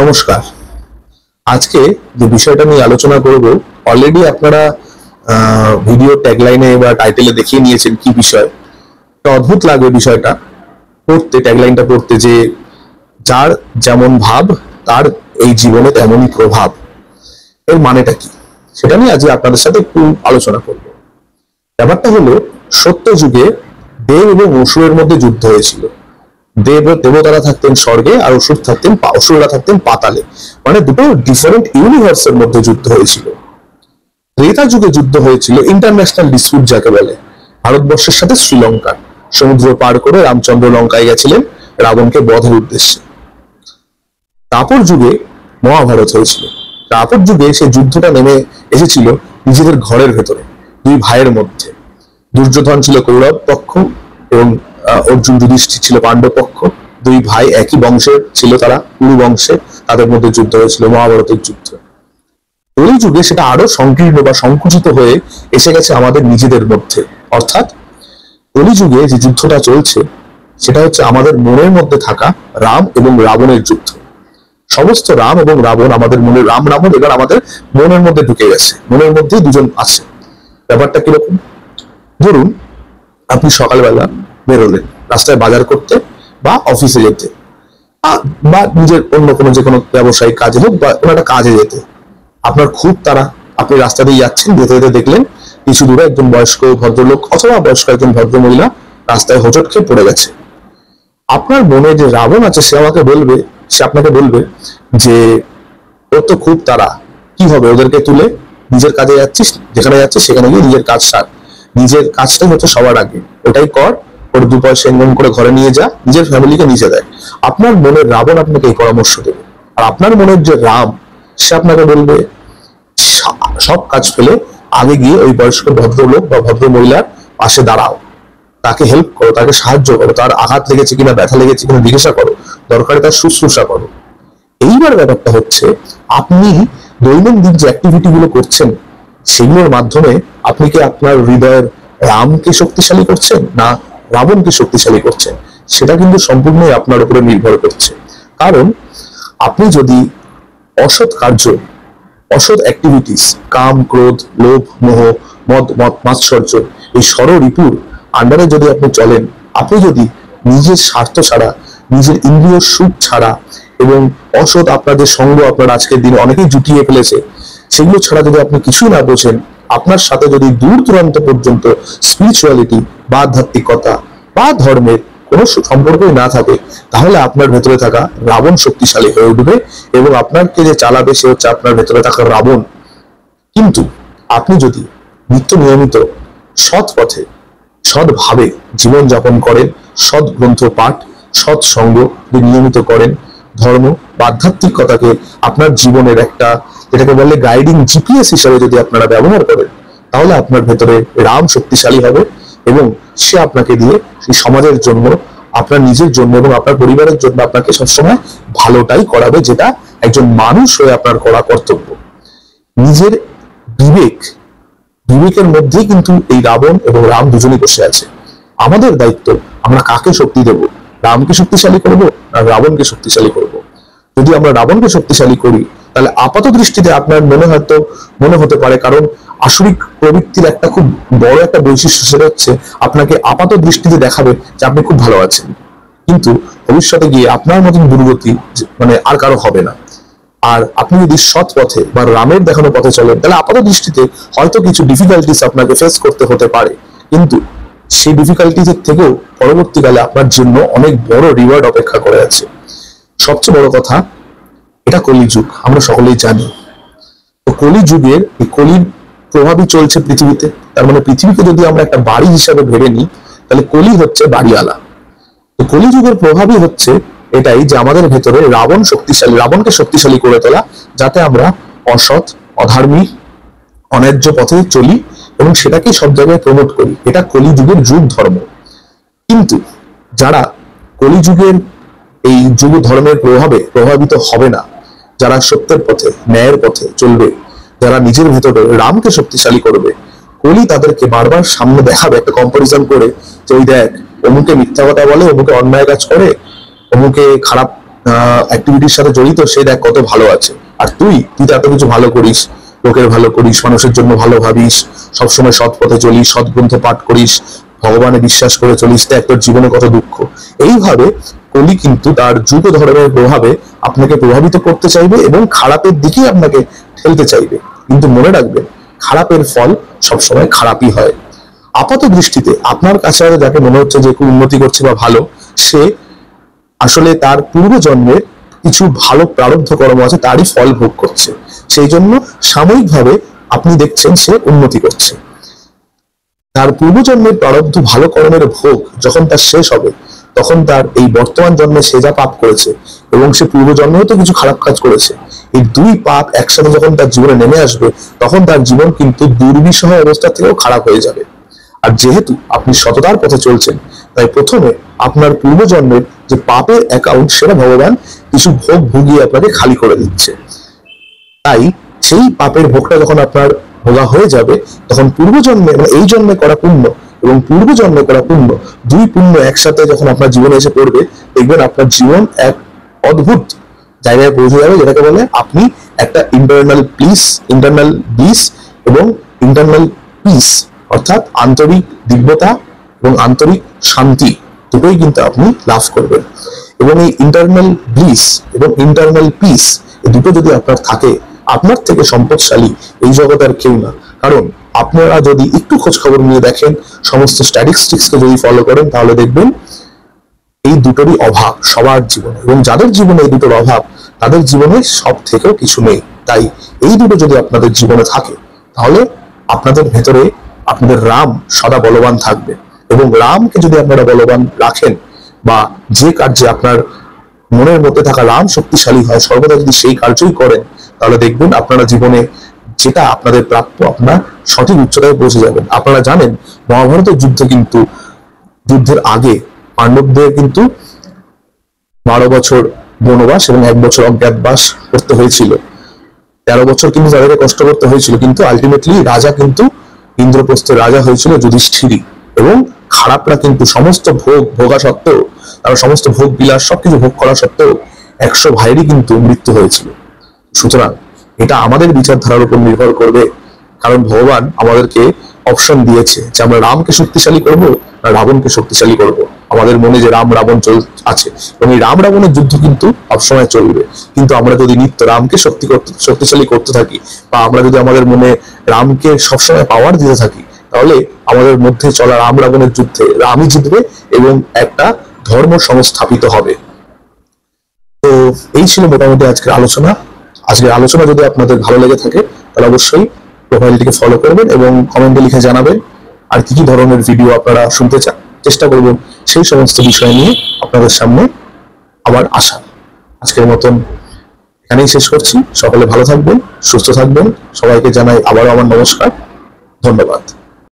নমস্কার। আজকে যে বিষয়টা নিয়ে আলোচনা করব, অলরেডি আপনারা ভিডিও ট্যাগলাইনে বা টাইটেলে দেখিয়ে নিয়েছেন কি বিষয়। তো অদ্ভুত লাগবে বিষয়টা পড়তে, ট্যাগলাইনটা পড়তে, যে যার যেমন ভাব তার এই জীবনে তেমনই প্রভাব। এর মানেটা কি সেটা নিয়ে আজকে আপনাদের সাথে একটু আলোচনা করব। ব্যাপারটা হলো, সত্য যুগে দেব এবং অসুরের মধ্যে যুদ্ধ হয়েছিল। দেবতারা থাকতেন স্বর্গে আর অসুররা থাকতেন পাতালে। মানে দুটো ডিফারেন্ট ইউনিভার্সের মধ্যে যুদ্ধ হয়েছিল। ত্রেতা যুগে যুদ্ধ হয়েছিল ইন্টারন্যাশনাল ডিসপিউট যাকে বলে, ভারতবর্ষের সাথে শ্রীলঙ্কার। সমুদ্র পার করে রামচন্দ্র লঙ্কায় গেছিলেন রাবণকে বধের উদ্দেশ্যে। দ্বাপর যুগে মহাভারত হয়েছিল। দ্বাপর যুগে সেই যুদ্ধটা নেমে এসেছিল নিজেদের ঘরের ভেতরে, দুই ভাইয়ের মধ্যে। দুর্যোধন ছিল কৌরব পক্ষ এবং অর্জুন যুধিষ্ঠির ছিল পাণ্ডব পক্ষ। দুই ভাই একই বংশের ছিল, তারা কুরু বংশে। তাদের মধ্যে যুদ্ধ হয়েছিল, মহাভারতের যুদ্ধ। ওই যুগে সেটা আরো সংকীর্ণ বা সংকুচিত হয়ে এসে গেছে আমাদের নিজেদের মধ্যে। অর্থাৎ কলিযুগে যে যুদ্ধটা চলছে সেটা হচ্ছে আমাদের মনের মধ্যে থাকা রাম এবং রাবণের যুদ্ধ। সমস্ত রাম এবং রাবণ আমাদের মনে, রাম রাবণ এবার আমাদের মনের মধ্যে ঢুকে গেছে। মনের মধ্যে দুজন আছে। ব্যাপারটা কিরকম? ধরুন আপনি সকালবেলা বেরোলেন রাস্তায় বাজার করতে বা অফিসে যেতে বা নিজের অন্য কোনো যে কোনো ব্যবসায়িক কাজে হোক বা কোনো একটা কাজে যেতে। আপনার খুব তাড়া, আপনি রাস্তা দিয়ে যাচ্ছেন, যেতে যেতে দেখলেন কিছু দূরে একজন বয়স্ক ভদ্রলোক অথবা বয়স্ক একজন ভদ্র মহিলা রাস্তায় হোঁচট খেয়ে পড়ে গেছে। আপনার মনে যে রাবণ আছে সে আপনাকে বলবে যে ওর তো খুব তাড়া, কি হবে, ওদেরকে তুলে নিজের কাজে যাচ্ছিস, যেখানে যাচ্ছিস সেখানে গিয়ে নিজের কাজ সার। নিজের কাজটাই হচ্ছে সবার আগে, ওটাই কর, ওর দু পয়সা ইনকাম করে ঘরে নিয়ে যা, নিজের ফ্যামিলিকে নিচে দেয়। আপনার মনের রাবণ আপনাকে এই পরামর্শ দেবে। আর আপনার মনের যে রাম, সে আপনাকে বলবে সব কাজ ফেলে আগে গিয়ে ওই বয়স্ক ভদ্রলোক বা ভদ্র মহিলার পাশে দাঁড়াও, তাকে হেল্প করো, তাকে সাহায্য করো, তার আঘাত লেগেছে কিনা, ব্যথা লেগেছে কিনা জিজ্ঞাসা করো, দরকারে তার শুশ্রূষা করো। এইবার ব্যাপারটা হচ্ছে, আপনি দৈনন্দিন যে অ্যাক্টিভিটি গুলো করছেন সেগুলোর মাধ্যমে আপনি কি আপনার হৃদয়ের রামকে শক্তিশালী করছেন না রাবণকে শক্তিশালী করছেন, সেটা কিন্তু সম্পূর্ণই আপনার উপরে নির্ভর করছে। কারণ আপনি যদি অসৎ কার্য, অসৎ অ্যাক্টিভিটিস, কাম, ক্রোধ, লোভ, মোহ, মদ মাৎসর্য, এই ষড়রিপুর আন্ডারে যদি আপনি চলেন, আপনি যদি নিজের স্বার্থ ছাড়া, নিজের ইন্দ্রিয় সুখ ছাড়া এবং অসৎ আপনার যে সঙ্গ আপনার আজকের দিনে অনেকেই জুটিয়ে ফেলেছে সেগুলো ছাড়া যদি আপনি কিছুই না বোঝেন, আপনার সাথে যদি দূর দূরান্ত পর্যন্ত স্পিরিচুয়ালিটি বা আধ্যাত্মিকতা বা ধর্মের কোনো সম্পর্কই না থাকে, তাহলে আপনার ভেতরে থাকা রাবণ শক্তিশালী হয়ে উঠবে এবং আপনাকে যে চালাবে সে হচ্ছে আপনার ভেতরে থাকা রাবণ। কিন্তু আপনি যদি নিত্য নিয়মিত সৎ পথে সৎভাবে জীবনযাপন করেন, সৎ গ্রন্থ পাঠ, সৎ সঙ্গ নিয়মিত করেন, ধর্ম বা আধ্যাত্মিকতাকে আপনার জীবনের একটা, যেটাকে বলে গাইডিং জিপিএস হিসেবে যদি আপনারা ব্যবহার করেন, তাহলে আপনার ভেতরে রাম শক্তিশালী হবে এবং সে আপনাকে দিয়ে সেই সমাজের জন্য, আপনার নিজের জন্য এবং আপনার পরিবারের জন্য আপনাকে সবসময় ভালোটাই করাবে, যেটা একজন মানুষ হয়ে আপনার করা কর্তব্য। নিজের বিবেকের মধ্যেই কিন্তু এই রাবণ এবং রাম দুজনই বসে আছে। আমাদের দায়িত্ব, আমরা কাকে শক্তি দেব, রামকে শক্তিশালী করব না রাবণকে শক্তিশালী করব। যদি আমরা রাবণকে শক্তিশালী করি তাহলে আপাত দৃষ্টিতে আপনার মনে হতে পারে, কারণ আসরিক প্রবৃত্তির একটা খুব বড় একটা বৈশিষ্ট্য, সেটা হচ্ছে আপনাকে আপাত দৃষ্টিতে দেখাবে যে আপনি খুব ভালো আছেন, কিন্তু ভবিষ্যতে গিয়ে আপনার মতন দুর্গতি মানে আর কারো হবে না। আর আপনি যদি সৎ পথে বা রামের দেখানো পথে চলেন, তাহলে আপাত দৃষ্টিতে হয়তো কিছু ডিফিকাল্টিস আপনাকে ফেস করতে হতে পারে, কিন্তু সেই ডিফিকাল্টিস থেকেও পরবর্তীকালে আপনার জন্য অনেক বড় রিওয়ার্ড অপেক্ষা করে আছে। সবচেয়ে বড় কথা, এটা কলিযুগ, আমরা সকলেই জানি। তো কলিযুগের এই কলির প্রভাবই চলছে পৃথিবীতে। তার মানে পৃথিবীকে যদি আমরা একটা বাড়ি হিসাবে ভেবে নিই, তাহলে কলি হচ্ছে বাড়িওয়ালা। তো কলিযুগের প্রভাবই হচ্ছে এটাই, যে আমাদের ভেতরে রাবণকে শক্তিশালী করে তোলা, যাতে আমরা অসৎ, অধার্মিক, অন্যায্য পথে চলি এবং সেটাকে সব জায়গায় প্রমোট করি। এটা কলিযুগের যুগ ধর্ম। কিন্তু যারা কলিযুগের এই যুগ ধর্মের প্রভাবে প্রভাবিত হবে না, যারা সত্যের পথে, ন্যায়ের পথে চলবে, যারা নিজের ভেতরে রামকে শক্তিশালী করবে, কলি তাদেরকে বারবার সামনে দেখাবে একটা কম্পারিজন করে, যে ওই দেখ, অমুকে মিথ্যা কথা বলে, অমুকে অন্যায় কাজ করে, অমুকে খারাপ অ্যাক্টিভিটির সাথে জড়িত, সে দেখ কত ভালো আছে। আর তুই তো এত কিছু ভালো করিস, লোকের ভালো করিস, মানুষের জন্য ভালো ভাবিস, সবসময় সৎ পথে চলিস, সৎ গ্রন্থ পাঠ করিস, ভগবানে বিশ্বাস করে চলিস, দেখ তোর জীবনে কত দুঃখ। এইভাবে কলি কিন্তু তার যুগ ধর্মের প্রভাবে আপনাকে প্রভাবিত করতে চাইবে এবং খারাপের দিকেই আপনাকে ঠেলতে চাইবে। কিন্তু মনে রাখবেন, খারাপের ফল সবসময় খারাপই হয়। আপাত দৃষ্টিতে আপনার কাছে যাকে মনে হচ্ছে যে খুব উন্নতি করছে বা ভালো, সে আসলে তার পূর্বজন্মের কিছু ভালো প্রারব্ধ কর্ম আছে, তারই ফল ভোগ করছে। সেই জন্য সাময়িকভাবে আপনি দেখছেন সে উন্নতি করছে। তার পূর্বজন্মের প্রারব্ধ ভালো কর্মের ভোগ যখন তার শেষ হবে, তখন তার এই বর্তমান জন্মে সে যা পাপ করেছে এবং সে পূর্বজন্মেও তো কিছু খারাপ কাজ করেছে, এই দুই পাপ একসাথে যখন তার জীবনে নেমে আসবে, তখন তার জীবন কিন্তু দুর্বিষহ অবস্থা থেকেও খারাপ হয়ে যাবে। আর যেহেতু আপনি সততার পথে চলছেন, তাই প্রথমে আপনার পূর্বজন্মের যে পাপের অ্যাকাউন্ট, সেটা ভগবান কিছু ভোগ ভুগিয়ে আপনাকে খালি করে দিচ্ছে। তাই সেই পাপের ভোগটা যখন আপনার ভোগা হয়ে যাবে, তখন পূর্বজন্মে মানে এই জন্মে করা পুণ্য এবং পূর্বজন্মে করা পুণ্য, দুই পুণ্য একসাথে যখন আপনার জীবনে এসে পড়বে, দেখবেন আপনার জীবন এক অদ্ভুত জায়গায় পৌঁছে যাবে, যেটাকে বলে আপনি একটা ইন্টারনাল ব্লিস এবং ইন্টারনাল পিস, অর্থাৎ আন্তরিক দিব্যতা এবং আন্তরিক শান্তি দুটোই কিন্তু আপনি লাভ করবেন। এবং এই ইন্টারনাল ব্লিস এবং ইন্টারনাল পিস, এই দুটো যদি আপনার থাকে, আপনার থেকে সম্পদশালী এই জগৎ আর কেউ না। কারণ আপনারা যদি একটু খোঁজ খবর নিয়ে দেখেন, সমস্ত স্ট্যাটিস্টিক্সকে যদি ফলো করেন, তাহলে দেখবেন এই দুটোরই অভাব সবার জীবনে, এবং যাদের জীবনে এই দুটোর অভাব, তাদের জীবনে সব থেকেও কিছু নেই। তাই এই দুটো যদি আপনাদের জীবনে থাকে, তাহলে আপনাদের ভেতরে আপনাদের রাম সদা বলবান থাকবে। এবং রামকে যদি আপনারা বলবান রাখেন, বা যে কার্যে আপনার মনের মধ্যে থাকা রাম শক্তিশালী হয়, সর্বদা যদি সেই কার্যই করেন, তাহলে দেখবেন আপনারা জীবনে যেটা আপনাদের প্রাপ্য, আপনার সঠিক উচ্চতায় পৌঁছে যাবেন। আপনারা জানেন, মহাভারতের যুদ্ধের আগে পাণ্ডবদের কিন্তু 12 বছর বনবাস এবং 1 বছর অজ্ঞাতবাস করতে হয়েছিল। 13 বছর কিন্তু তাদেরকে কষ্ট করতে হয়েছিল, কিন্তু আলটিমেটলি রাজা কিন্তু ইন্দ্রপ্রস্থের রাজা হয়েছিল যুধিষ্ঠিরই। এবং খারাপরা কিন্তু সমস্ত ভোগা সত্ত্বেও, তারা সমস্ত ভোগ বিলাস সবকিছু ভোগ করা সত্ত্বেও 100 ভাইয়েরই কিন্তু মৃত্যু হয়েছিল। সুতরাং এটা আমাদের বিচারধারার উপর নির্ভর করবে, কারণ ভগবান আমাদেরকে অপশন দিয়েছে যে আমরা রামকে শক্তিশালী করব না রাবণকে শক্তিশালী করব। আমাদের মনে যে রাম রাবণ আছে, এবং এই রাম রাবণের যুদ্ধ কিন্তু সবসময় চলবে। কিন্তু আমরা যদি নিত্য রামকে শক্তিশালী করতে থাকি, বা আমরা যদি আমাদের মনে রামকে সবসময় পাওয়ার দিতে থাকি, তাহলে আমাদের মধ্যে চলা রাম রাবণের যুদ্ধে রামই জিতবে এবং একটা ধর্ম সংস্থাপিত হবে। তো এই ছিল মোটামুটি আজকের আলোচনা। আজকের আলোচনা যদি আপনাদের ভালো লেগে থাকে, তাহলে অবশ্যই প্রোফাইলটিকে ফলো করবেন এবং কমেন্টে লিখে জানাবেন আর কি কি ধরনের ভিডিও আপনারা শুনতে চান। চেষ্টা করব সেই সমস্ত বিষয় নিয়ে আপনাদের সামনে আবার আসা। আজকের মতন এখানেই শেষ করছি। সকলে ভালো থাকবেন, সুস্থ থাকবেন। সবাইকে জানাই আবারও আমার নমস্কার। ধন্যবাদ।